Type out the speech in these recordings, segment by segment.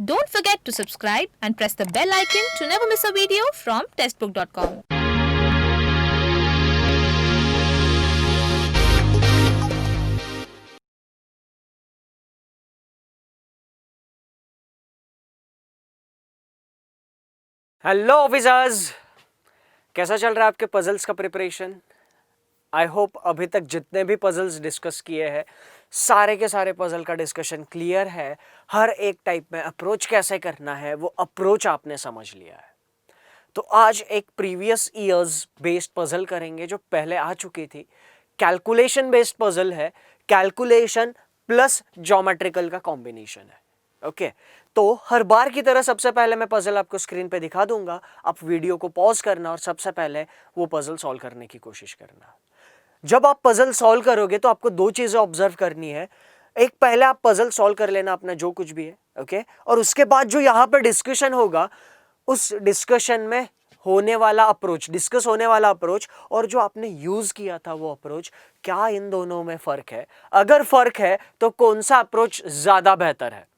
Don't forget to subscribe and press the bell icon to never miss a video from testbook.com. Hello officers, कैसा चल रहा है आपके puzzles का preparation? I hope अभी तक जितने भी पजल्स डिस्कस किए हैं सारे के सारे पजल का डिस्कशन क्लियर है। हर एक टाइप में अप्रोच कैसे करना है वो अप्रोच आपने समझ लिया है। तो आज एक प्रीवियस ईयर्स बेस्ड पजल करेंगे जो पहले आ चुकी थी। कैलकुलेशन बेस्ड पजल है, कैलकुलेशन प्लस ज्योमेट्रिकल का कॉम्बिनेशन है। ओके तो हर बार की तरह सबसे पहले मैं पजल आपको स्क्रीन पे दिखा दूंगा, आप वीडियो को पॉज करना और सबसे पहले वो पजल सॉल्व करने की कोशिश करना। जब आप पजल सॉल्व करोगे तो आपको दो चीजें ऑब्जर्व करनी है। एक, पहले आप पजल सॉल्व कर लेना अपना जो कुछ भी है, ओके, और उसके बाद जो यहाँ पे डिस्कशन होगा उस डिस्कशन में होने वाला अप्रोच, डिस्कस होने वाला अप्रोच और जो आपने यूज किया था वो अप्रोच, क्या इन दोनों में फर्क है? अगर फर्क है तो कौन सा अप्रोच ज्यादा बेहतर है?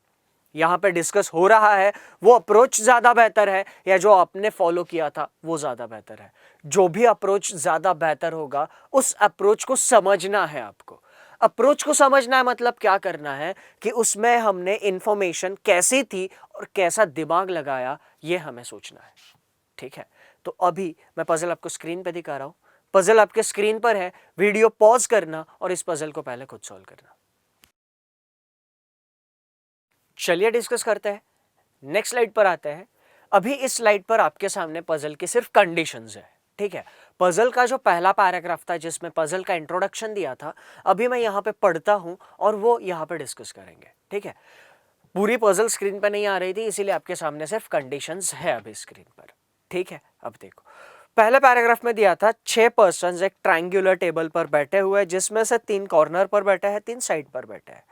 यहाँ पे डिस्कस हो रहा है वो अप्रोच ज्यादा बेहतर है या जो आपने फॉलो किया था वो ज्यादा बेहतर है? जो भी अप्रोच ज्यादा बेहतर होगा उस अप्रोच को समझना है आपको। अप्रोच को समझना है मतलब क्या करना है कि उसमें हमने इंफॉर्मेशन कैसी थी और कैसा दिमाग लगाया ये हमें सोचना है। ठीक है, तो अभी मैं पजल आपको स्क्रीन पे दिखा रहा हूं। पजल आपके स्क्रीन पर है, वीडियो पॉज करना और इस पजल को पहले खुद सॉल्व करना। चलिए डिस्कस करते हैं। नेक्स्ट स्लाइड पर आते हैं। अभी इस स्लाइड पर आपके सामने पजल की सिर्फ कंडीशंस है। ठीक है, पजल का जो पहला पैराग्राफ था जिसमें पजल का इंट्रोडक्शन दिया था, अभी मैं यहाँ पे पढ़ता हूँ और वो यहाँ पे डिस्कस करेंगे। ठीक है, पूरी पजल स्क्रीन पर नहीं आ रही थी इसीलिए आपके सामने सिर्फ कंडीशंस है अभी स्क्रीन पर। ठीक है, अब देखो पहले पैराग्राफ में दिया था 6 पर्सन्स एक ट्रायंगुलर टेबल पर बैठे हुए जिसमें से 3 कॉर्नर पर बैठे हैं, 3 साइड पर बैठे हैं।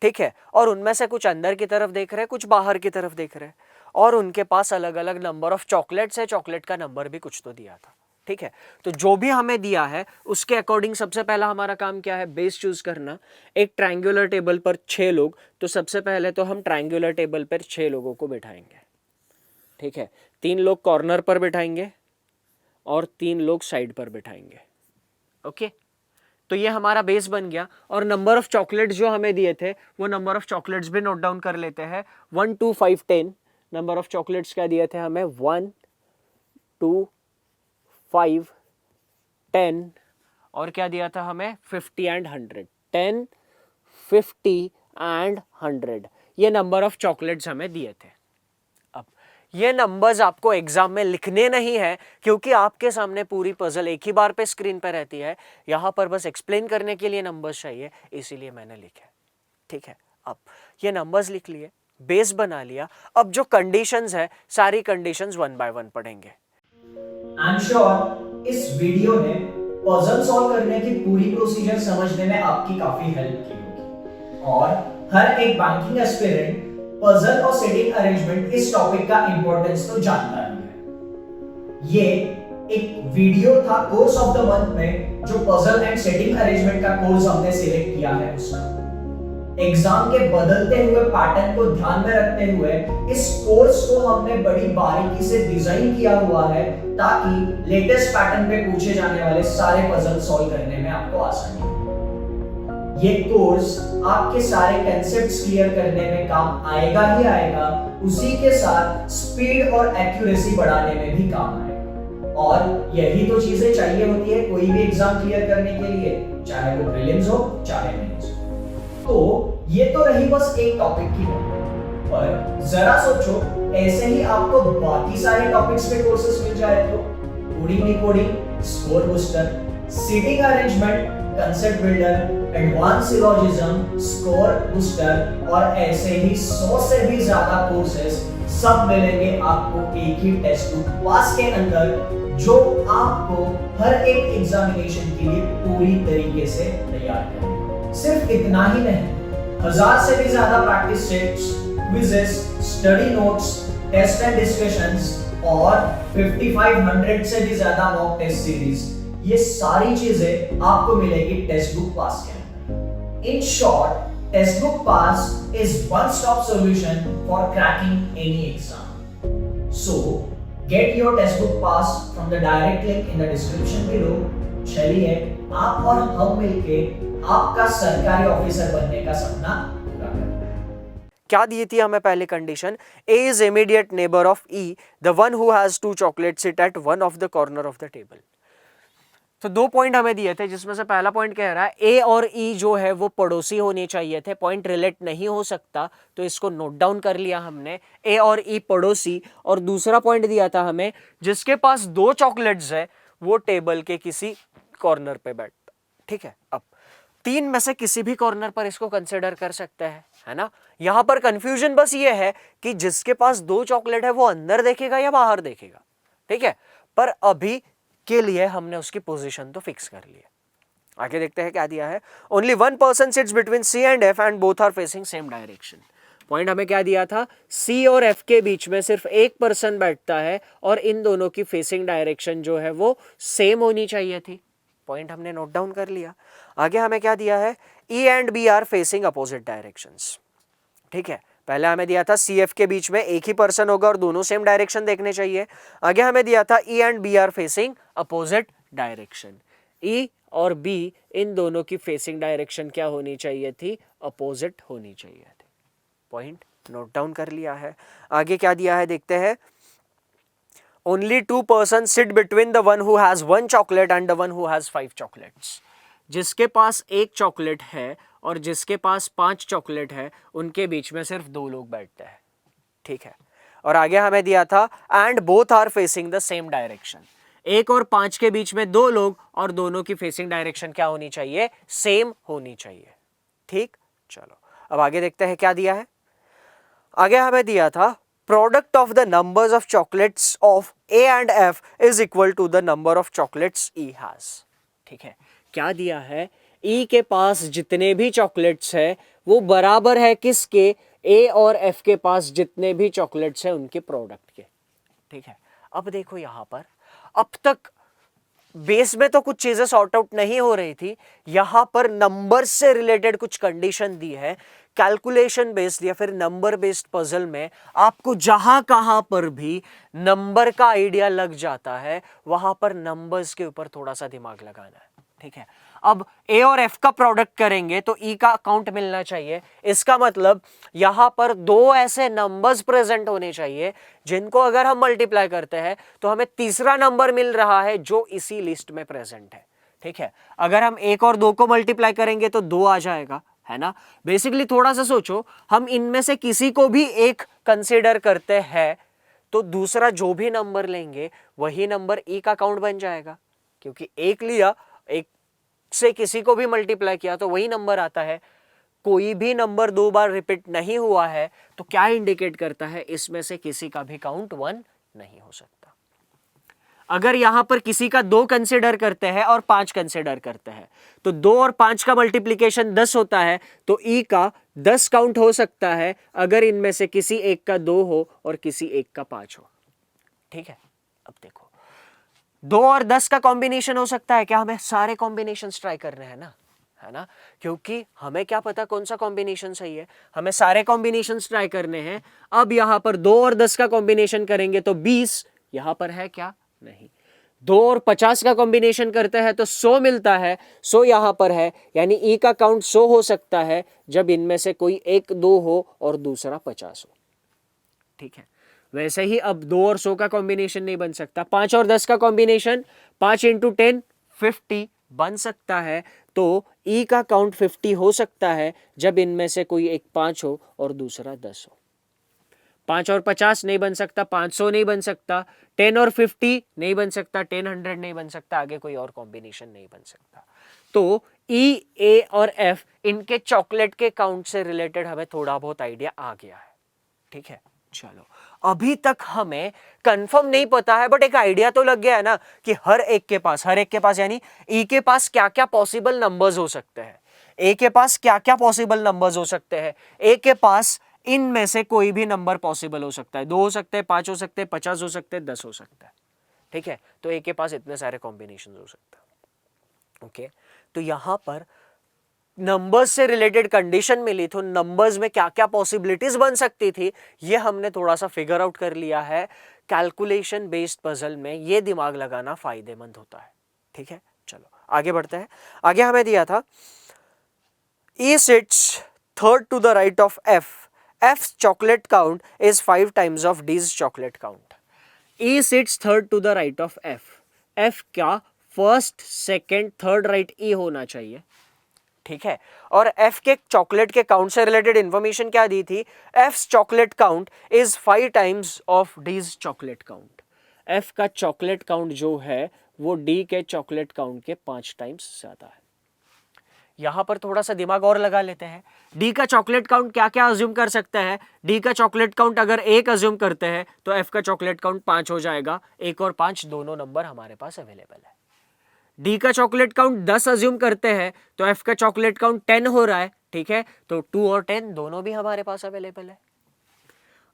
ठीक है, और उनमें से कुछ अंदर की तरफ देख रहे हैं, कुछ बाहर की तरफ देख रहे हैं और उनके पास अलग अलग नंबर ऑफ चॉकलेट्स है। चॉकलेट का नंबर भी कुछ तो दिया था। ठीक है, तो जो भी हमें दिया है उसके अकॉर्डिंग सबसे पहला हमारा काम क्या है? बेस चूज करना। एक ट्रायंगुलर टेबल पर 6 लोग, तो सबसे पहले तो हम ट्रायंगुलर टेबल पर 6 लोगों को बिठाएंगे। ठीक है, 3 लोग कॉर्नर पर बिठाएंगे और 3 लोग साइड पर बिठाएंगे। ओके, तो ये हमारा बेस बन गया। और नंबर ऑफ चॉकलेट्स जो हमें दिए थे वो नंबर ऑफ चॉकलेट्स भी नोट डाउन कर लेते हैं। 1 2 5 10 नंबर ऑफ चॉकलेट्स क्या दिए थे हमें? 1 2 5 10 और क्या दिया था हमें? 50 एंड 100। 10 50 एंड 100 ये नंबर ऑफ चॉकलेट्स हमें दिए थे। अब ये नंबर्स आपको एग्जाम में लिखने नहीं है क्योंकि आपके सामने पूरी पजल एक ही बार पे स्क्रीन पे रहती है। यहां पर बस एक्सप्लेन करने के लिए नंबर्स चाहिए, इसीलिए मैंने लिखे। ठीक है, अब ये नंबर्स लिख लिए, बेस बना लिया। अब जो कंडीशंस है सारी कंडीशंस 1 बाय 1 पढ़ेंगे। आई एम श्योर इस वीडियो ने पजल सॉल्व करने की पूरी प्रोसीजर समझने में आपकी काफी हेल्प की होगी और हर एक बैंकिंग एस्पिरेंट पजल और सेटिंग अरेंजमेंट इस टॉपिक का इंपॉर्टेंस तो जानता ही है। ये एक वीडियो था कोर्स ऑफ द मंथ में जो पजल एंड सेटिंग अरेंजमेंट का कोर्स हमने सिलेक्ट किया है उसका। एग्जाम के बदलते हुए पैटर्न को ध्यान में रखते हुए इस कोर्स को हमने बड़ी बारीकी से डिजाइन किया हुआ है ताकि लेटेस्ट पैटर्न पे पूछे जाने वाले सारे पजल सॉल्व करने में आपको आसानी हो। ये कोर्स आपके सारे कंसेप्ट्स क्लियर करने में काम आएगा ही आएगा, उसी के साथ स्पीड और एक्यूरेसी बढ़ाने में भी काम आएगा। और यही तो चीजें चाहिए होती है कोई भी एग्जाम क्लियर करने के लिए, चाहे वो प्रीलिम्स हो चाहे मेंस हो। तो ये तो रही बस एक टॉपिक की बात, पर जरा सोचो ऐसे ही आपको बाकी सारे टॉपिक्स पे कोर्सेज मिल जाए तो coding decoding, score booster, seating arrangement, concept builder, advance syllogism, score booster और ऐसे ही 100 से भी ज्यादा कोर्सेज सब मिलेंगे आपको एक ही टेक्स्ट बुक पास के अंदर जो आपको हर एक एग्जामिनेशन के लिए पूरी तरीके से तैयार करेगा। सिर्फ इतना ही नहीं, 1000 से भी ज्यादा practice sets, quizzes, study notes, test and discussions और 5500 से भी ज्यादा मॉक टेस्ट सीरीज, ये सारी चीजें आपको मिलेगी टेक्स्ट बुक पास के अंदर। In short Textbook Pass is one-stop solution for cracking any exam. So, get your Textbook Pass from the direct link in the description below. चलिए आप और हम मिलके आपका सरकारी ऑफिसर बनने का सपना पूरा करते हैं। क्या दी थी हमें पहले condition? A is immediate neighbor of E, the one who has 2 chocolates sit at one of the corner of the table. तो 2 पॉइंट हमें दिए थे, जिसमें से पहला पॉइंट कह रहा है ए और ई जो है वो पड़ोसी होने चाहिए थे, पॉइंट रिलेट नहीं हो सकता, तो इसको नोट डाउन कर लिया हमने, ए और ई पड़ोसी। और दूसरा पॉइंट दिया था हमें जिसके पास 2 चॉकलेट्स है वो टेबल के किसी कॉर्नर पे बैठता। ठीक है, अब 3 में से किसी भी कॉर्नर पर इसको कंसिडर कर सकते हैं, है ना। यहां पर कंफ्यूजन बस ये है कि जिसके पास 2 चॉकलेट है वो अंदर देखेगा या बाहर देखेगा। ठीक है, पर अभी के लिए हमने उसकी पोजीशन तो फिक्स कर ली है। आगे देखते हैं क्या दिया है। Only 1 person sits between c and f and both are facing same direction. Point हमें क्या दिया था? सी और एफ के बीच में सिर्फ एक पर्सन बैठता है और इन दोनों की फेसिंग डायरेक्शन जो है वो सेम होनी चाहिए थी। पॉइंट हमने नोट डाउन कर लिया। आगे हमें क्या दिया है? E and B are facing opposite directions. ठीक है, पहले हमें दिया था सी एफ के बीच में एक ही पर्सन होगा और दोनों सेम डायरेक्शन देखने चाहिए। आगे हमें दिया था E and B are facing opposite direction. E और बी इन दोनों की फेसिंग डायरेक्शन क्या होनी चाहिए थी? अपोजिट होनी चाहिए थी। पॉइंट नोट डाउन कर लिया है। आगे क्या दिया है देखते हैं। Only 2 person sit between the one who has 1 chocolate and the one who has 5 chocolates. जिसके पास 1 चॉकलेट है और जिसके पास 5 चॉकलेट है उनके बीच में सिर्फ 2 लोग बैठते हैं। ठीक है, और आगे हमें दिया था and both are facing the same direction. 1 और 5 के बीच में 2 लोग और दोनों की फेसिंग डायरेक्शन क्या होनी चाहिए? सेम होनी चाहिए। ठीक, चलो अब आगे देखते हैं क्या दिया है। आगे हमें दिया था product of the numbers of chocolates of a and f is equal to the number of chocolates e has. ठीक है, क्या दिया है? ई के पास जितने भी चॉकलेट्स है वो बराबर है किसके? ए और एफ के पास जितने भी चॉकलेट्स है उनके प्रोडक्ट के। ठीक है, अब देखो यहां पर अब तक बेस में तो कुछ चीजें सॉर्ट आउट नहीं हो रही थी, यहां पर नंबर से रिलेटेड कुछ कंडीशन दी है। कैलकुलेशन बेस्ड या फिर नंबर बेस्ड पजल में आपको जहां कहां पर भी नंबर का आइडिया लग जाता है वहां पर नंबर्स के ऊपर थोड़ा सा दिमाग लगाना है। ठीक है, अब ए और एफ का प्रोडक्ट करेंगे तो ई का अकाउंट मिलना चाहिए। इसका मतलब यहां पर 2 ऐसे नंबर्स प्रेजेंट होने चाहिए जिनको अगर हम मल्टीप्लाई करते हैं तो हमें तीसरा नंबर मिल रहा है जो इसी लिस्ट में प्रेजेंट है। ठीक है, अगर हम 1 और 2 को मल्टीप्लाई करेंगे तो 2 आ जाएगा, है ना। बेसिकली थोड़ा सा सोचो, हम इनमें से किसी को भी एक कंसीडर करते हैं तो दूसरा जो भी नंबर लेंगे वही नंबर ई का काउंट बन जाएगा, क्योंकि एक लिया, एक से किसी को भी मल्टीप्लाई किया तो वही नंबर आता है। कोई भी नंबर 2 बार रिपीट नहीं हुआ है तो क्या इंडिकेट करता है? इसमें से किसी का भी काउंट 1 नहीं हो सकता। अगर यहां पर किसी का 2 कंसिडर करते हैं और 5 कंसिडर करते हैं तो 2 और 5 का मल्टीप्लिकेशन 10 होता है, तो ई का 10 काउंट हो सकता है अगर इनमें से किसी एक का 2 हो और किसी एक का 5 हो। ठीक है, अब देखो 2 और 10 का कॉम्बिनेशन हो सकता है क्या? हमें सारे कॉम्बिनेशंस ट्राई करने हैं ना, है ना, क्योंकि हमें क्या पता कौन सा कॉम्बिनेशन सही है, हमें सारे कॉम्बिनेशंस ट्राई करने हैं। अब यहां पर 2 और 10 का कॉम्बिनेशन करेंगे तो 20 यहां पर है क्या? नहीं। 2 और 50 का कॉम्बिनेशन करते हैं तो 100 मिलता है, 100 यहां पर है, यानी ई का काउंट 100 हो सकता है जब इनमें से कोई एक 2 हो और दूसरा 50 हो। ठीक है, वैसे ही अब 2 और 100 का कॉम्बिनेशन नहीं बन सकता। 5 और 10 का कॉम्बिनेशन 5 × 10 50 बन सकता है, तो ई का काउंट 50 हो सकता है जब इनमें से कोई एक 5 हो और दूसरा 10 हो। 5 और 50 नहीं बन सकता, 500 नहीं बन सकता, 10 और 50 नहीं बन सकता, 10 100 नहीं बन सकता, आगे कोई और कॉम्बिनेशन नहीं बन सकता। तो ई, ए और एफ इनके चॉकलेट के काउंट से रिलेटेड हमें थोड़ा बहुत आइडिया आ गया है। ठीक है, चलो अभी तक हमें कंफर्म नहीं पता है बट एक आइडिया तो लग गया है ना कि हर एक के पास यानी ई के पास क्या क्या पॉसिबल नंबर्स हो सकते हैं, ए के पास क्या क्या पॉसिबल नंबर्स हो सकते हैं। ए के पास इनमें से कोई भी नंबर पॉसिबल हो सकता है, 2 हो सकते हैं, 5 हो सकते हैं, 50 हो सकते हैं, 10 हो सकता है। ठीक है, तो ए के पास इतने सारे कॉम्बिनेशन हो सकते हैं। ओके, तो यहां पर नंबर्स से रिलेटेड कंडीशन मिली तो नंबर्स में क्या क्या पॉसिबिलिटीज बन सकती थी ये हमने थोड़ा सा फिगर आउट कर लिया है। कैलकुलेशन बेस्ड पजल में ये दिमाग लगाना फायदेमंद होता है। ठीक है, चलो आगे बढ़ते हैं। आगे हमें दिया था E sits third to the right of F. F's chocolate count is 5 times of D's chocolate count. E sits third to the right of F. F क्या first second third right E होना चाहिए। ठीक है, और F के chocolate के count से related information क्या दी थी? F's chocolate count is 5 times of D's chocolate count. F का चॉकलेट काउंट जो है वो D के चॉकलेट काउंट के 5 टाइम्स ज्यादा है। यहां पर थोड़ा सा दिमाग और लगा लेते हैं। डी का चॉकलेट काउंट क्या क्या अज्यूम कर सकते हैं? डी का चॉकलेट काउंट अगर 1 अज्यूम करते हैं तो एफ का चॉकलेट काउंट 5 हो जाएगा। 1 और 5 दोनों नंबर हमारे पास अवेलेबल है। डी का चॉकलेट काउंट 10 अज्यूम करते हैं तो एफ का चॉकलेट काउंट 10 हो रहा है। ठीक है, तो 2 और 10 दोनों भी हमारे पास अवेलेबल है।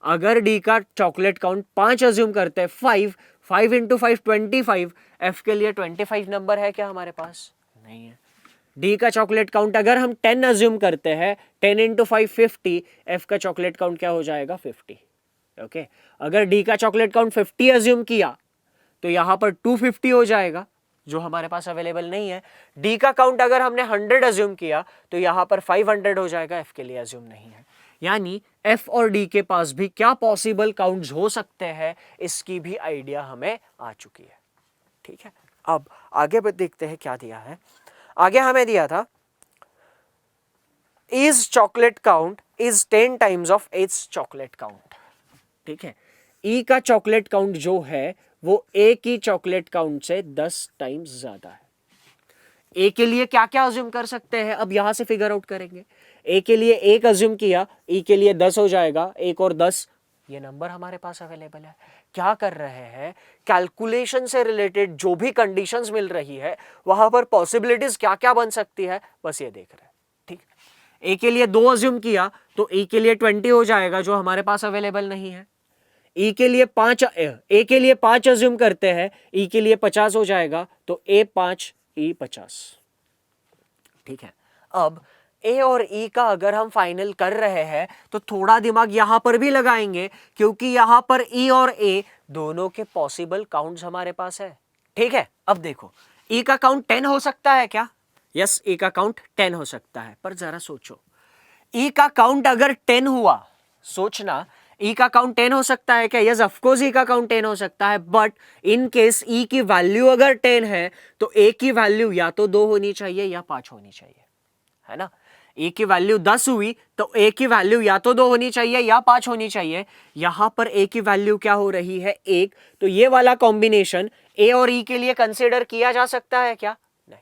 अगर डी का चॉकलेट काउंट 5 अज्यूम करते हैं, 5 इंटू 5 25, एफ के लिए 25 नंबर है क्या हमारे पास? नहीं है। डी का चॉकलेट काउंट अगर हम 10 अज्यूम करते हैं, 10 इंटू 5 50, एफ का चॉकलेट काउंट क्या हो जाएगा? 50। ओके, अगर डी का चॉकलेट काउंट 50 अज्यूम किया तो यहां पर 250 हो जाएगा जो हमारे पास अवेलेबल नहीं है। डी का काउंट अगर हमने 100 अज्यूम किया तो यहां पर 500 हो जाएगा, एफ के लिए अज्यूम नहीं है। यानी एफ और डी के पास भी क्या पॉसिबल काउंट्स हो सकते हैं इसकी भी आइडिया हमें आ चुकी है। ठीक है, अब आगे देखते हैं क्या दिया है। आगे हमें दिया था E's chocolate count is 10 times of A's chocolate count. ठीक है, E का चॉकलेट काउंट जो है वो A की चॉकलेट काउंट से 10 टाइम्स ज्यादा है। A के लिए क्या क्या अज्यूम कर सकते हैं, अब यहां से फिगर आउट करेंगे। A के लिए 1 अज्यूम किया, E के लिए 10 हो जाएगा। 1 और 10 ये नंबर हमारे पास अवेलेबल है। क्या कर रहे हैं? कैलकुलेशन से रिलेटेड जो भी कंडीशंस मिल रही है वहां पर पॉसिबिलिटीज क्या क्या बन सकती है बस ये देख रहे हैं। ठीक, ए के लिए 2 अज्यूम किया तो ए के लिए 20 हो जाएगा जो हमारे पास अवेलेबल नहीं है। ई के लिए 5 ए के लिए 5 अज्यूम करते हैं, ई के लिए 50 हो जाएगा तो ए 5 ई 50। ठीक है, अब ए और ई का अगर हम फाइनल कर रहे हैं तो थोड़ा दिमाग यहां पर भी लगाएंगे क्योंकि यहां पर ई और ए दोनों के पॉसिबल काउंट्स हमारे पास है। ठीक है, अब देखो ई का काउंट 10 हो सकता है क्या? यस, ई का काउंट 10 हो सकता है, पर जरा सोचो ई का काउंट अगर 10 हुआ, सोचना ई का काउंट 10 हो सकता है क्या? यस, ऑफ कोर्स ई का काउंट 10 हो सकता है, बट इन केस ई की वैल्यू अगर 10 है तो ए की वैल्यू या तो 2 होनी चाहिए या 5 होनी चाहिए, है ना। ए की वैल्यू 10 हुई तो ए की वैल्यू या तो 2 होनी चाहिए या 5 होनी चाहिए। यहां पर ए की वैल्यू क्या हो रही है? 1। तो ये वाला कॉम्बिनेशन ए और ई के लिए कंसीडर किया जा सकता है क्या? नहीं।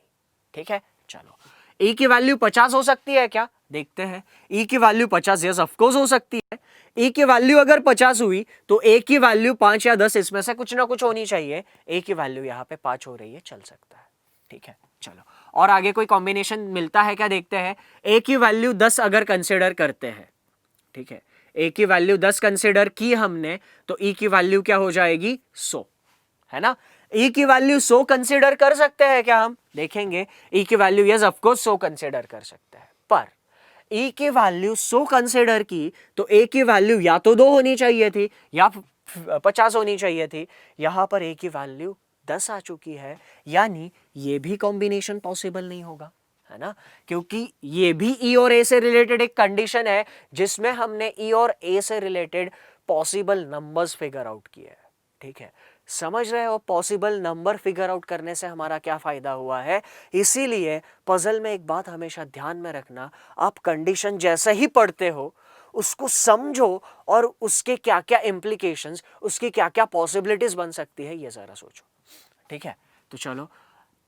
ठीक है, चलो ए की वैल्यू 50 हो सकती है क्या? देखते हैं। ई की वैल्यू 50, यस ऑफ कोर्स हो सकती है। ए की वैल्यू अगर 50 हुई तो ए की वैल्यू 5 या 10 इसमें से कुछ ना कुछ होनी चाहिए। ए की वैल्यू यहाँ पे 5 हो रही है, चल सकता है। ठीक है, चलो और आगे कोई कॉम्बिनेशन मिलता है क्या देखते हैं। ए की वैल्यू 10 अगर कंसिडर करते हैं, ठीक है, ए की वैल्यू 10 कंसिडर की हमने तो ई की वैल्यू क्या हो जाएगी? 100, है ना। ई की वैल्यू 100 कंसिडर कर सकते हैं क्या? हम देखेंगे। ई की value yes of course 100 consider कर सकते हैं, पर ई की वैल्यू 100 कंसिडर की तो ए की वैल्यू या तो 2 होनी चाहिए थी या 50 होनी चाहिए थी। यहां पर ए की वैल्यू 10 आ चुकी है, यानी ये भी कॉम्बिनेशन पॉसिबल नहीं होगा, है ना, क्योंकि ये भी ई और ए से रिलेटेड एक कंडीशन है जिसमें हमने ई और ए से related possible numbers figure out किए हैं। ठीक है, समझ रहे हो पॉसिबल नंबर फिगर आउट करने से हमारा क्या फायदा हुआ है। इसीलिए पजल में एक बात हमेशा ध्यान में रखना, आप कंडीशन जैसे ही पढ़ते हो उसको समझो और उसके क्या क्या इम्प्लीकेशंस, उसकी क्या क्या पॉसिबिलिटीज बन सकती है ये जरा सोचो। ठीक है, तो चलो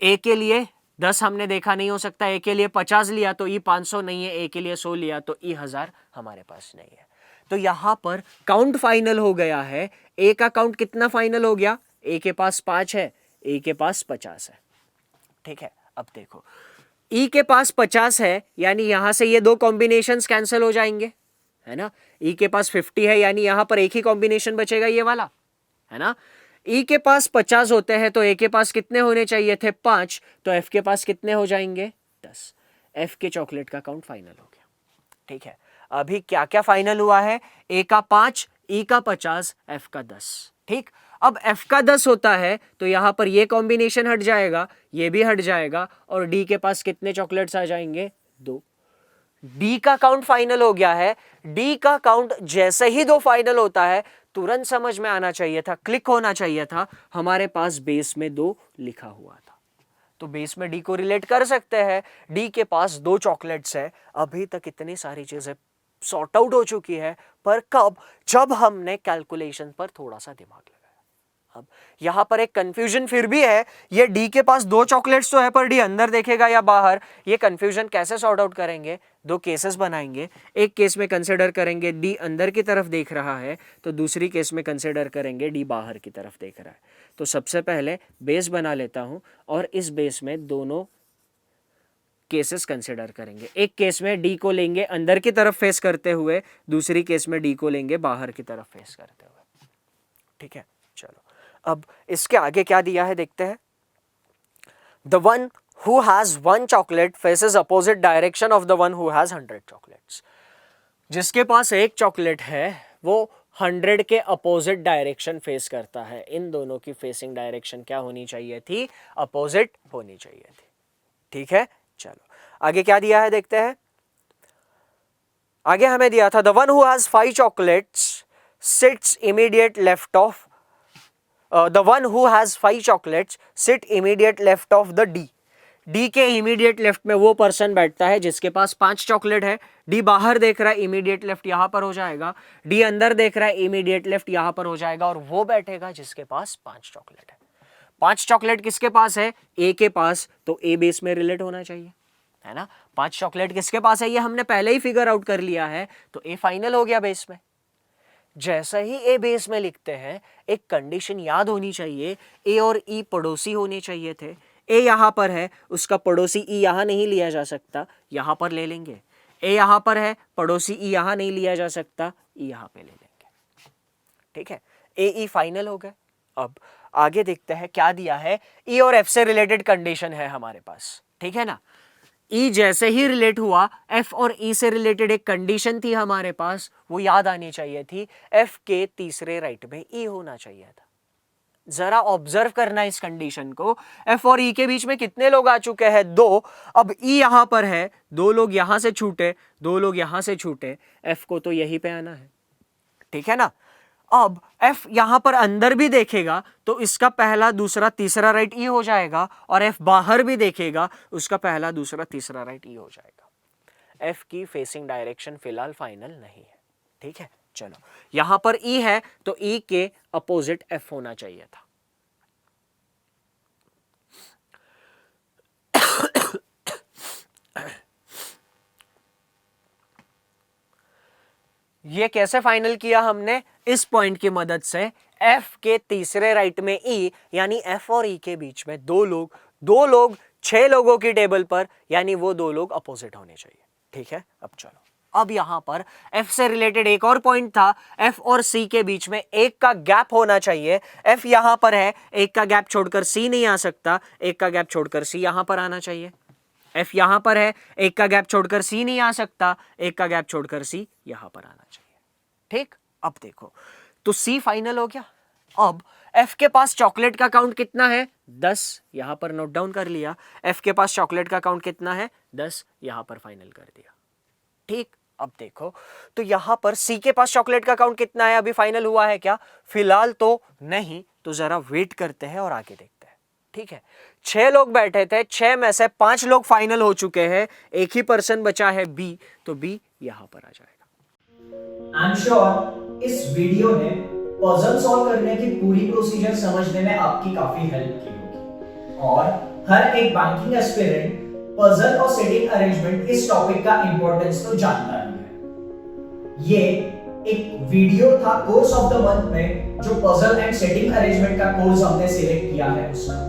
ए के लिए 10 हमने देखा नहीं हो सकता, ए के लिए 50 लिया तो ई 500 नहीं है, ए के लिए 100 लिया तो ई 1000 हमारे पास नहीं है। तो यहां पर काउंट फाइनल हो गया है। ए का काउंट कितना फाइनल हो गया? ए के पास 5 है, ए के पास 50 है। ठीक है, अब देखो ई के पास 50 है, यानी यहां से ये 2 कॉम्बिनेशंस कैंसिल हो जाएंगे, है ना। ई के पास 50 है, यानी यहां पर एक ही कॉम्बिनेशन बचेगा, ये वाला, है ना। ई के पास 50 होते हैं तो ए के पास कितने होने चाहिए थे? 5, तो एफ के पास कितने हो जाएंगे? 10। F के चॉकलेट का काउंट फाइनल हो गया। ठीक है, अभी क्या क्या फाइनल हुआ है? A का 5, E का 50, F का 10। ठीक, अब F का 10 होता है तो यहां पर ये कॉम्बिनेशन हट जाएगा, ये भी हट जाएगा, और D के पास कितने चॉकलेट्स आ जाएंगे? 2। D का काउंट फाइनल हो गया है। D का काउंट जैसे ही 2 फाइनल होता है तुरंत समझ में आना चाहिए था, क्लिक होना चाहिए था, हमारे पास बेस में 2 लिखा हुआ था, तो बेस में D को रिलेट कर सकते हैं। D के पास 2 चॉकलेट्स है। अभी तक इतनी सारी चीजें सॉर्ट आउट हो चुकी है, पर कब? जब हमने कैलकुलेशन पर थोड़ा सा दिमाग लगाया। अब यहां पर एक कंफ्यूजन फिर भी है, ये D के पास 2 चॉकलेट्स तो है, पर D अंदर देखेगा या बाहर, ये कंफ्यूजन कैसे सॉर्ट आउट करेंगे? 2 केसेस बनाएंगे। एक केस में कंसिडर करेंगे D अंदर की तरफ देख रहा है, तो दूसरी केस में कंसिडर करेंगे D बाहर की तरफ देख रहा है। तो सबसे पहले बेस बना लेता हूं और इस बेस में दोनों केसेस कंसिडर करेंगे। एक केस में D को लेंगे अंदर की तरफ फेस करते हुए, दूसरी केस में D को लेंगे बाहर की तरफ फेस करते हुए। ठीक है, चलो अब इसके आगे क्या दिया है देखते हैं। The one who has 1 chocolate faces opposite direction of the one who has 100 chocolates. जिसके पास 1 चॉकलेट है वो 100 के अपोजिट डायरेक्शन फेस करता है। इन दोनों की फेसिंग डायरेक्शन क्या होनी चाहिए थी? अपोजिट होनी चाहिए थी। ठीक है, चलो आगे क्या दिया है देखते हैं। आगे हमें दिया था the one who has 5 chocolates sits immediate left of the one who has 5 chocolates sit immediate left of the D. D के immediate left में वो पर्सन बैठता है जिसके पास 5 चॉकलेट है। D बाहर देख रहा है, immediate left यहां पर हो जाएगा। D अंदर देख रहा है, immediate left यहां पर हो जाएगा, और वो बैठेगा जिसके पास 5 चॉकलेट है। 5 चॉकलेट किसके पास है? A के पास, तो A बेस में रिलेट होना चाहिए, है ना। 5 चॉकलेट किसके पास है ये हमने पहले ही फिगर आउट कर लिया है, तो A फाइनल हो गया बेस में। जैसा ही ए बेस में लिखते हैं, एक कंडीशन याद होनी चाहिए, ए और ई पड़ोसी होने चाहिए थे। ए यहां पर है, उसका पड़ोसी ई यहां नहीं लिया जा सकता, यहां पर ले लेंगे। ए यहां पर है, पड़ोसी ई यहां नहीं लिया जा सकता, ई यहां पे ले लेंगे। ठीक है, ए ई फाइनल हो गए। अब आगे देखते हैं क्या दिया है। ई और एफ से रिलेटेड कंडीशन है हमारे पास, ठीक है ना। E जैसे ही रिलेट हुआ, F और E से रिलेटेड एक कंडीशन थी हमारे पास, वो याद आनी चाहिए थी। F के तीसरे राइट में E होना चाहिए था। जरा ऑब्जर्व करना इस कंडीशन को। F और E के बीच में कितने लोग आ चुके हैं? 2। अब E यहां पर है, 2 लोग यहां से छूटे, 2 लोग यहां से छूटे, F को तो यहीं पे आना है, ठीक है ना। अब F यहां पर अंदर भी देखेगा तो इसका पहला दूसरा तीसरा राइट E हो जाएगा, और F बाहर भी देखेगा उसका पहला दूसरा तीसरा राइट E हो जाएगा। F की फेसिंग डायरेक्शन फिलहाल फाइनल नहीं है, ठीक है। चलो यहां पर E है तो E के अपोजिट F होना चाहिए था। ये कैसे फाइनल किया हमने? इस पॉइंट की मदद से। F के तीसरे राइट में E, यानी F और E के बीच में 2 लोग 6 लोगों की टेबल पर, यानी वो 2 लोग अपोजिट होने चाहिए, ठीक है। अब चलो, अब यहां पर F से रिलेटेड एक और पॉइंट था, F और C के बीच में 1 का गैप होना चाहिए। F यहां पर है, 1 का गैप छोड़कर C नहीं आ सकता, 1 का गैप छोड़कर C यहां पर आना चाहिए। F यहां पर है, 1 का गैप छोड़कर C नहीं आ सकता, 1 का गैप छोड़कर C यहां पर आना चाहिए, ठीक। अब देखो तो C फाइनल हो गया। अब F के पास चॉकलेट का काउंट कितना है? 10, यहां पर नोट डाउन कर लिया। F के पास चॉकलेट का काउंट कितना है? 10, यहां पर फाइनल कर दिया, ठीक। अब देखो तो यहां पर C के पास चॉकलेट का काउंट कितना है? अभी फाइनल हुआ है क्या? फिलहाल तो नहीं, तो जरा वेट करते हैं और आगे देखते हैं, ठीक है। 6 लोग बैठे थे, 6 में से 5 लोग फाइनल हो चुके हैं, एक ही पर्सन बचा है B, तो B यहां पर आ जाएगा। आई एम श्योर इस वीडियो ने पजल सॉल्व करने की पूरी प्रोसीजर समझने में आपकी काफी हेल्प की होगी, और हर एक बैंकिंग एस्पिरेंट पजल और सेटिंग अरेंजमेंट इस टॉपिक का इंपॉर्टेंस तो जानता ही है। ये एक वीडियो था कोर्स ऑफ द मंथ में, जो पजल एंड सेटिंग अरेंजमेंट का कोर्स हमने सिलेक्ट किया है उसका।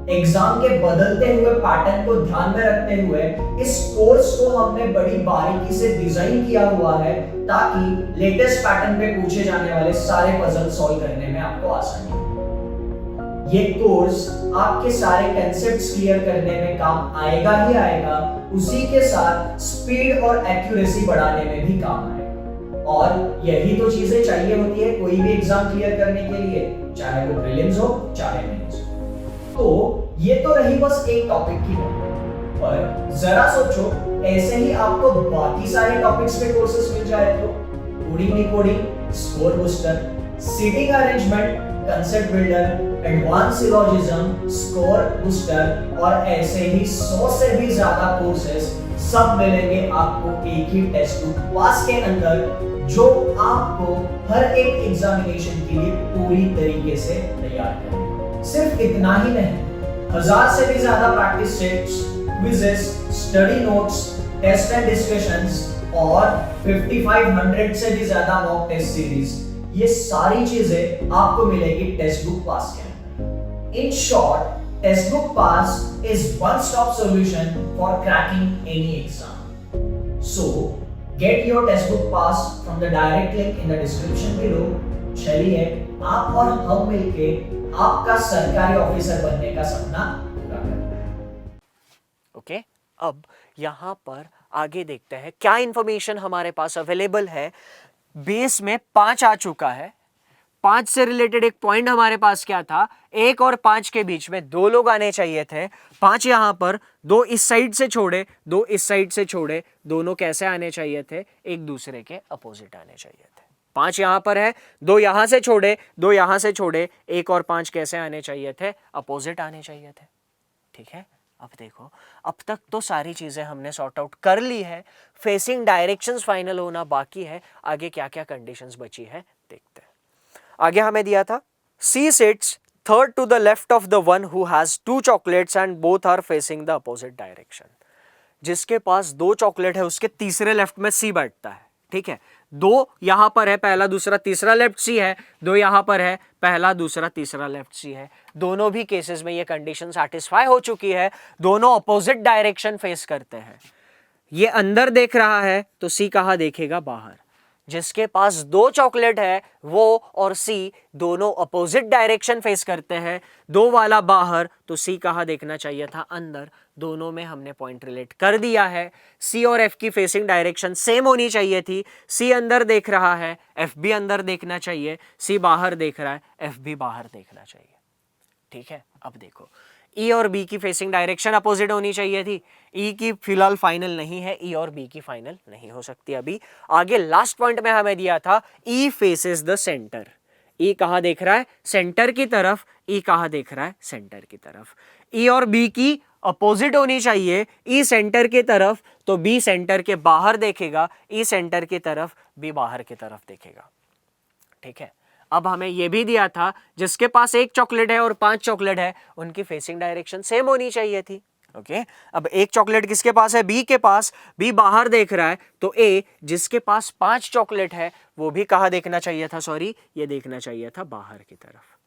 एग्जाम के बदलते हुए पैटर्न को ध्यान में रखते हुए इस कोर्स को हमने बड़ी बारीकी से डिजाइन किया हुआ है, ताकि लेटेस्ट पैटर्न पे पूछे जाने वाले सारे पजल सॉल्व करने में आपको आसानी हो। ये कोर्स आपके सारे कंसेप्ट्स क्लियर करने में काम आएगा ही आएगा, उसी के साथ स्पीड और एक्यूरेसी बढ़ाने में भी काम आएगा। और यही तो चीजें चाहिए होती है कोई भी एग्जाम क्लियर करने के लिए, चाहे वो प्रीलिम्स हो चाहे मेंस हो। तो ये तो रही बस एक टॉपिक की बात, पर जरा सोचो ऐसे ही आपको बाकी सारे टॉपिक्स पे कोर्सेज मिल जाए तो coding decoding, score booster, seating arrangement, concept builder, advance syllogism, score booster और ऐसे ही 100 से भी ज्यादा कोर्सेज सब मिलेंगे आपको एक ही टेक्स्ट बुक पास के अंदर, जो आपको हर एक एग्जामिनेशन के लिए पूरी तरीके से तैयार करेगा। सिर्फ इतना ही नहीं, 1000 से भी ज्यादा practice sets, quizzes, study notes, test and discussions और 5500 से भी ज्यादा मॉक टेस्ट सीरीज, ये सारी चीजें आपको मिलेगी टेक्स्ट बुक पास के अंदर। In short, text book pass is one-stop solution for cracking any exam. So, get your textbook pass from the direct link in the description below. चलिए आप और हम मिलके आपका सरकारी ऑफिसर बनने का सपना पूरा करते हैं। ओके, अब यहाँ पर आगे देखते हैं क्या इंफॉर्मेशन हमारे पास अवेलेबल है। बेस में 5 आ चुका है, 5 से रिलेटेड एक पॉइंट हमारे पास क्या था, 1 और 5 के बीच में 2 लोग आने चाहिए थे। 5 यहां पर, 2 इस साइड से छोड़े, 2 इस साइड से छोड़े, दोनों कैसे आने चाहिए थे, एक दूसरे के अपोजिट आने चाहिए थे। 5 यहां पर है, 2 यहां से छोड़े, 2 यहां से छोड़े, 1 और 5 कैसे आने चाहिए थे, अपोजिट आने चाहिए थे। ठीक है, अब देखो, अब तक तो सारी चीजें हमने सॉर्ट आउट कर ली है, फेसिंग डायरेक्शंस फाइनल होना बाकी है। आगे क्या क्या कंडीशंस बची है देखते हैं। आगे हमें दिया था C sits third to the left of the one who has 2 chocolates and both are facing the opposite direction। जिसके पास 2 चॉकलेट है उसके तीसरे लेफ्ट में C बैठता है। ठीक है, 2 यहां पर है, पहला दूसरा तीसरा लेफ्ट C है, 2 यहां पर है, पहला दूसरा तीसरा लेफ्ट C है। दोनों भी केसेस में ये कंडीशन सैटिस्फाई हो चुकी है, दोनों अपोजिट डायरेक्शन फेस करते हैं। ये अंदर देख रहा है तो C कहां देखेगा, बाहर। जिसके पास 2 चॉकलेट है वो और C दोनों अपोजिट डायरेक्शन फेस करते हैं, 2 वाला बाहर तो C कहां देखना चाहिए था, अंदर। दोनों में हमने पॉइंट रिलेट कर दिया है। C और F की फेसिंग डायरेक्शन सेम होनी चाहिए थी। C अंदर देख रहा है, F भी अंदर देखना चाहिए, C बाहर देख रहा है, F भी बाहर देखना चाहिए। ठीक है, अब देखो, E और B की फेसिंग डायरेक्शन अपोजिट होनी चाहिए थी। E की फिलहाल फाइनल नहीं है, E और B की फाइनल नहीं हो सकती अभी। आगे लास्ट पॉइंट में हमें दिया था E faces the centre. E कहां देख रहा है, सेंटर की तरफ। E कहां देख रहा है, सेंटर की तरफ। E और B की अपोजिट होनी चाहिए, E सेंटर की तरफ तो B सेंटर के बाहर देखेगा, E सेंटर की तरफ, B बाहर की तरफ देखेगा। ठीक है, अब हमें यह भी दिया था जिसके पास 1 चॉकलेट है और 5 चॉकलेट है उनकी फेसिंग डायरेक्शन सेम होनी चाहिए थी। ओके, अब 1 चॉकलेट किसके पास है, B के पास, B बाहर देख रहा है तो A जिसके पास 5 चॉकलेट है वो भी कहां देखना चाहिए था, सॉरी ये देखना चाहिए था बाहर की तरफ।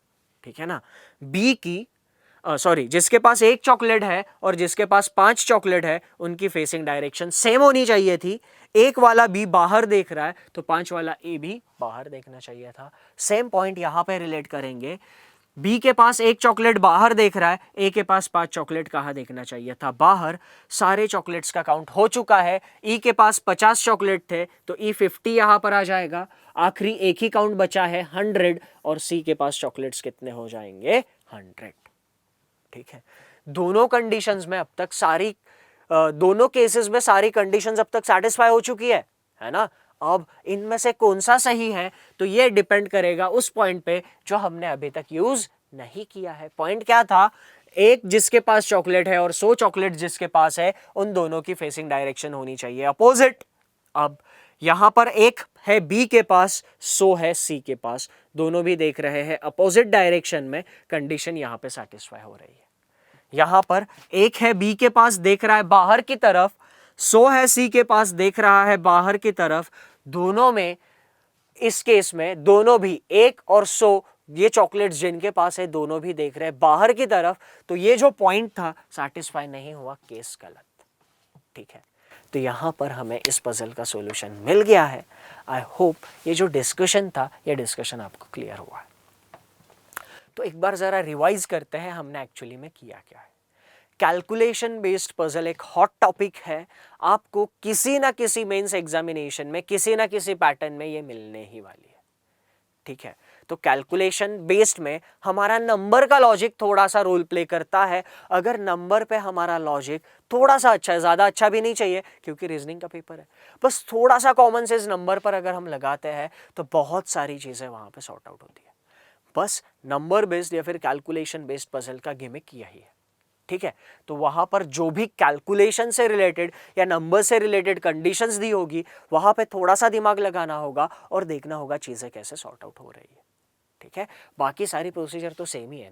ठीक है ना, B की जिसके पास 1 चॉकलेट है और जिसके पास 5 चॉकलेट है उनकी फेसिंग डायरेक्शन सेम होनी चाहिए थी। 1 वाला B बाहर देख रहा है तो 5 वाला A भी बाहर देखना चाहिए था। सेम पॉइंट यहां पे रिलेट करेंगे। B के पास 1 चॉकलेट बाहर देख रहा है, A के पास 5 चॉकलेट कहां देखना चाहिए था, बाहर। सारे चॉकलेट्स का काउंट हो चुका है। E के पास 50 चॉकलेट थे तो E 50 यहां पर आ जाएगा। आखिरी एक ही काउंट बचा है 100 और C के पास चॉकलेट्स कितने हो जाएंगे, 100। ठीक है, दोनों कंडीशंस में अब तक दोनों केसेस में सारी कंडीशंस अब तक सैटिस्फाई हो चुकी है ना। अब इनमें से कौन सा सही है तो ये डिपेंड करेगा उस पॉइंट पे जो हमने अभी तक यूज नहीं किया है। पॉइंट क्या था, 1 जिसके पास चॉकलेट है और 100 चॉकलेट जिसके पास है, उन दोनों की फेसिंग डायरेक्शन होनी चाहिए अपोजिट। अब यहां पर 1 है B के पास, 100 है C के पास, दोनों भी देख रहे हैं अपोजिट डायरेक्शन में, कंडीशन यहां पे सैटिस्फाई हो रही है। यहां पर 1 है B के पास, देख रहा है बाहर की तरफ, 100 है C के पास, देख रहा है बाहर की तरफ। दोनों में, इस केस में दोनों भी 1 और 100 ये चॉकलेट्स जिनके पास है दोनों भी देख रहे हैं बाहर की तरफ, तो ये जो पॉइंट था सैटिस्फाई नहीं हुआ, केस गलत। ठीक है, तो यहां पर हमें इस पजल का सॉल्यूशन मिल गया है। आई होप ये जो डिस्कशन था, ये डिस्कशन आपको क्लियर हुआ है। तो एक बार ज़रा रिवाइज करते हैं हमने एक्चुअली में किया क्या है। कैलकुलेशन बेस्ड पजल एक हॉट टॉपिक है, आपको किसी ना किसी मेंस एग्जामिनेशन में किसी ना किसी पैटर्न में ये मिलने ही वाली है, ठीक है। तो कैलकुलेशन बेस्ड में हमारा नंबर का लॉजिक थोड़ा सा रोल प्ले करता है। अगर नंबर पे हमारा लॉजिक थोड़ा सा अच्छा है, ज़्यादा अच्छा भी नहीं चाहिए क्योंकि रीजनिंग का पेपर है, बस थोड़ा सा कॉमन सेंस नंबर पर अगर हम लगाते हैं तो बहुत सारी चीज़ें वहाँ पे सॉर्ट आउट होती है। बस नंबर बेस्ड या फिर कैलकुलेशन बेस्ड पजल का गिमिक यही है, ठीक है। तो वहां पर जो भी कैलकुलेशन से रिलेटेड या नंबर से रिलेटेड कंडीशंस दी होगी वहां पे थोड़ा सा दिमाग लगाना होगा और देखना होगा चीजें कैसे सॉर्ट आउट हो रही है, ठीक है। बाकी सारी प्रोसीजर तो सेम ही है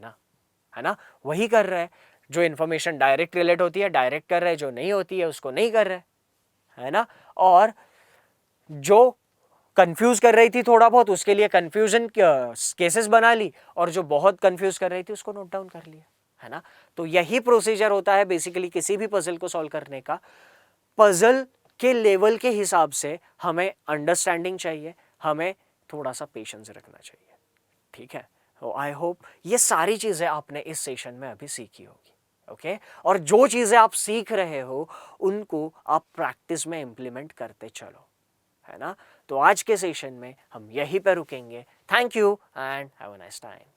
ना, वही कर रहे हैं। जो इन्फॉर्मेशन डायरेक्ट रिलेट होती है डायरेक्ट कर रहे हैं, जो नहीं होती है उसको नहीं कर रहे, है ना। और जो कंफ्यूज कर रही थी थोड़ा बहुत उसके लिए कंफ्यूजन केसेस बना ली, और जो बहुत कंफ्यूज कर रही थी उसको नोट डाउन कर लिया, है ना। तो यही प्रोसीजर होता है बेसिकली किसी भी पजल को सॉल्व करने का। पजल के लेवल के हिसाब से हमें अंडरस्टैंडिंग चाहिए, हमें थोड़ा सा पेशेंस रखना चाहिए, ठीक है। तो आई होप ये सारी चीजें आपने इस सेशन में अभी सीखी होगी, ओके। और जो चीजें आप सीख रहे हो उनको आप प्रैक्टिस में इंप्लीमेंट करते चलो, है ना। तो आज के सेशन में हम यहीं पे रुकेंगे। Thank you and have a nice time.